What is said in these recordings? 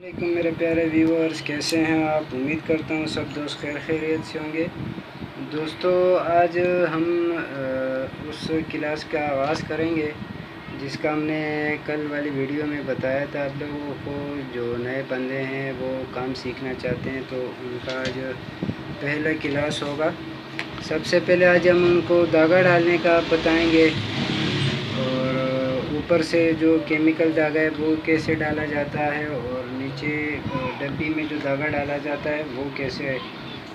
वालेकुम मेरे प्यारे व्यूअर्स, कैसे हैं आप। उम्मीद करता हूँ सब दोस्त खैरियत से होंगे। दोस्तों, आज हम उस क्लास का आगाज़ करेंगे जिसका हमने कल वाली वीडियो में बताया था आप लोगों को। जो नए बंदे हैं वो काम सीखना चाहते हैं तो उनका आज पहला क्लास होगा। सबसे पहले आज हम उनको धागा डालने का बताएंगे और ऊपर से जो केमिकल धागा है वो कैसे डाला जाता है और नीचे डब्बी में जो धागा डाला जाता है वो कैसे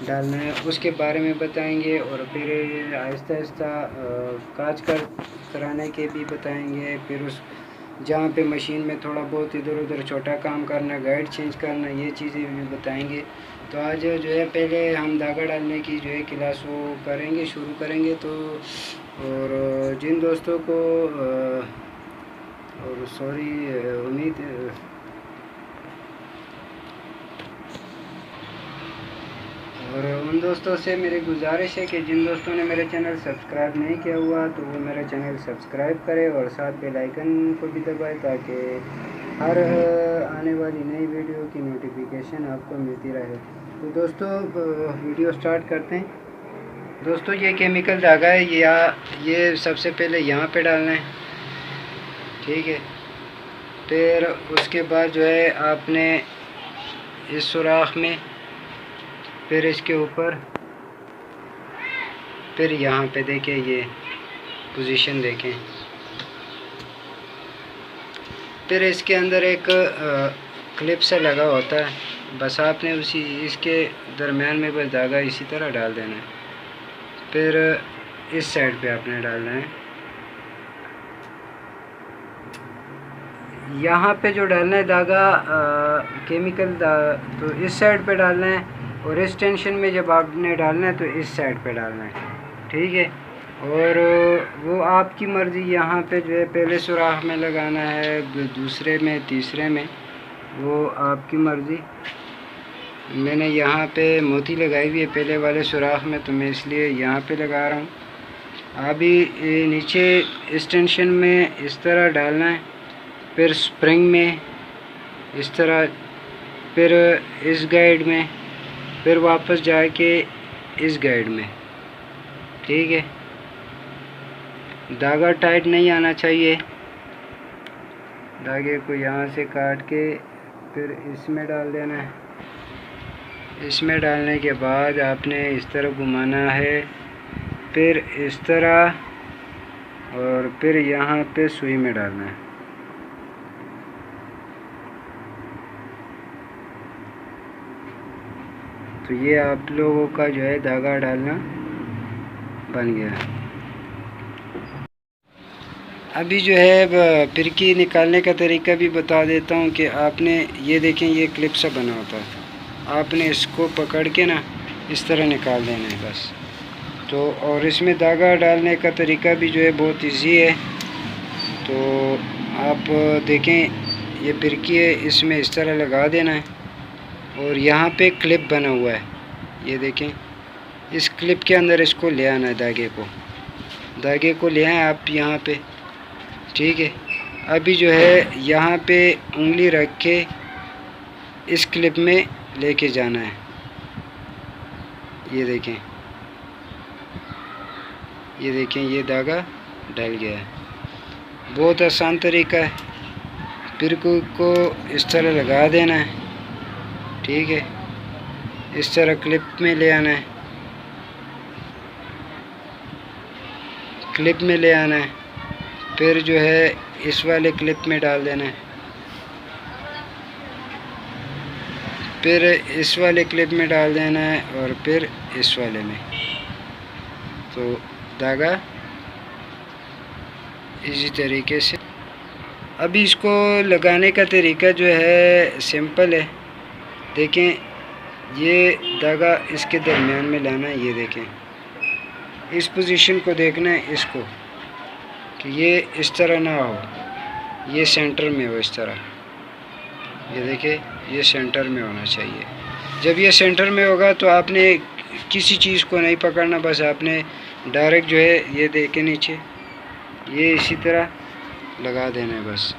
डालना है उसके बारे में बताएंगे। और फिर आहिस्ता आहिस्ता काज कराने के भी बताएंगे। फिर उस जहाँ पे मशीन में थोड़ा बहुत इधर उधर छोटा काम करना, गाइड चेंज करना, ये चीज़ें भी बताएंगे। तो आज जो है पहले हम धागा डालने की जो है क्लास वो करेंगे, शुरू करेंगे। तो और जिन दोस्तों को और सॉरी उम्मीद और उन दोस्तों से मेरी गुजारिश है कि जिन दोस्तों ने मेरे चैनल सब्सक्राइब नहीं किया हुआ तो वो मेरा चैनल सब्सक्राइब करें और साथ बेल आइकन को भी दबाएं ताकि हर आने वाली नई वीडियो की नोटिफिकेशन आपको मिलती रहे। तो दोस्तों वीडियो स्टार्ट करते हैं। दोस्तों, ये केमिकल धागा है, ये सबसे पहले यहाँ पे डालना है, ठीक है। फिर उसके बाद जो है आपने इस सुराख में, फिर इसके ऊपर, फिर यहाँ पे देखें, ये पोजीशन देखें। फिर इसके अंदर एक क्लिप सा लगा होता है, बस आपने इसके दरमियान में बस धागा इसी तरह डाल देना है। फिर इस साइड पे आपने डालना है, यहाँ पे जो डालना है धागा केमिकल तो इस साइड पे डालना है और इस टेंशन में जब आपने डालना है तो इस साइड पे डालना है, ठीक है। और वो आपकी मर्ज़ी, यहाँ पे जो है पहले सुराख में लगाना है, दूसरे में, तीसरे में, वो आपकी मर्ज़ी। मैंने यहाँ पे मोती लगाई हुई है पहले वाले सुराख में, तो मैं इसलिए यहाँ पे लगा रहा हूँ। अभी नीचे इस टेंशन में इस तरह डालना है, फिर स्प्रिंग में इस तरह, फिर इस गाइड में, फिर वापस जाके इस गाइड में, ठीक है। धागा टाइट नहीं आना चाहिए। धागे को यहाँ से काट के फिर इसमें डाल देना है। इसमें डालने के बाद आपने इस तरह घुमाना है, फिर इस तरह, और फिर यहाँ पे सुई में डालना है। तो ये आप लोगों का जो है धागा डालना बन गया। अभी जो है फिरकी निकालने का तरीका भी बता देता हूँ कि आपने ये देखें, ये क्लिप सा बना होता है, आपने इसको पकड़ के ना इस तरह निकाल देना है बस। तो और इसमें धागा डालने का तरीका भी जो है बहुत इजी है। तो आप देखें, ये फिरकी है, इसमें इस तरह लगा देना है और यहाँ पे क्लिप बना हुआ है, ये देखें। इस क्लिप के अंदर इसको ले आना है, धागे को ले आए आप यहाँ पे, ठीक है। अभी जो है यहाँ पे उंगली रख के इस क्लिप में लेके जाना है, ये देखें, ये धागा डल गया है। बहुत आसान तरीका है। फिर को इस तरह लगा देना है, ठीक है। इस तरह क्लिप में ले आना है, क्लिप में ले आना है, फिर जो है इस वाले क्लिप में डाल देना है, फिर इस वाले क्लिप में डाल देना है और फिर इस वाले में। तो धागा इसी तरीके से। अभी इसको लगाने का तरीका जो है सिंपल है। देखें, ये धागा इसके दरमियान में लाना है, ये देखें, इस पोजीशन को देखना है इसको कि ये इस तरह ना हो, ये सेंटर में हो, इस तरह, ये देखिए, ये सेंटर में होना चाहिए। जब ये सेंटर में होगा तो आपने किसी चीज़ को नहीं पकड़ना, बस आपने डायरेक्ट जो है ये देखे नीचे, ये इसी तरह लगा देना है बस,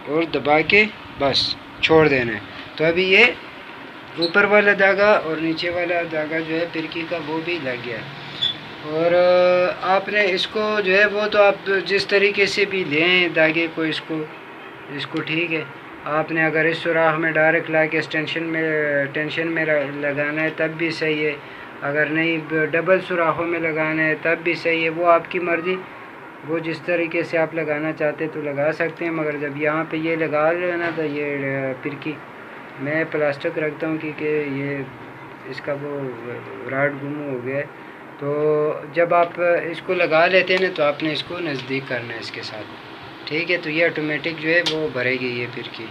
और दबा के बस छोड़ देना है। तो अभी ये ऊपर वाला धागा और नीचे वाला धागा जो है फिरकी का वो भी लग गया। और आपने इसको जो है वो तो आप जिस तरीके से भी लें धागे को इसको ठीक है। आपने अगर इस सुराख में डायरेक्ट ला के टेंशन में लगाना है तब भी सही है, अगर नहीं डबल सुराखों में लगाना है तब भी सही है, वो आपकी मर्ज़ी। वो जिस तरीके से आप लगाना चाहते तो लगा सकते हैं। मगर जब यहाँ पे ये लगा लेना तो ये फिरकी मैं प्लास्टिक रखता हूँ क्योंकि ये इसका वो राड गुम हो गया है। तो जब आप इसको लगा लेते हैं ना तो आपने इसको नज़दीक करना है इसके साथ, ठीक है। तो ये ऑटोमेटिक जो है वो भरेगी ये फिरकी,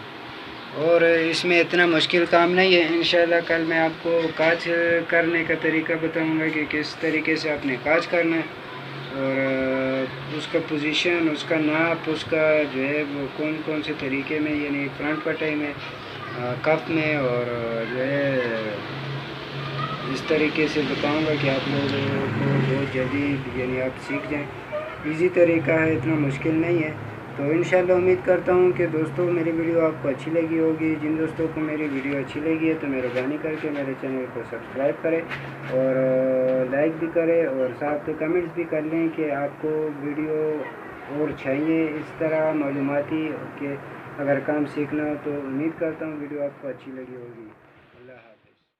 और इसमें इतना मुश्किल काम नहीं है। इंशाल्लाह कल मैं आपको काज करने का तरीका बताऊंगा कि किस तरीके से आपने काज करना है, और उसका पोजीशन, उसका नाप, उसका जो है वो कौन कौन से तरीके में, यानी फ्रंट पटाई में, कप में, और जो है इस तरीके से बताऊंगा कि आप लोगों को बहुत जल्दी यानी आप सीख जाएं। इजी तरीका है, इतना मुश्किल नहीं है। तो इंशाल्लाह उम्मीद करता हूँ कि दोस्तों मेरी वीडियो आपको अच्छी लगी होगी। जिन दोस्तों को मेरी वीडियो अच्छी लगी है तो मेहरबानी करके मेरे चैनल को सब्सक्राइब करें और लाइक भी करें, और साथ में कमेंट्स भी कर लें कि आपको वीडियो और चाहिए इस तरह मालूमाती के अगर काम सीखना हो। तो उम्मीद करता हूँ वीडियो आपको अच्छी लगी होगी।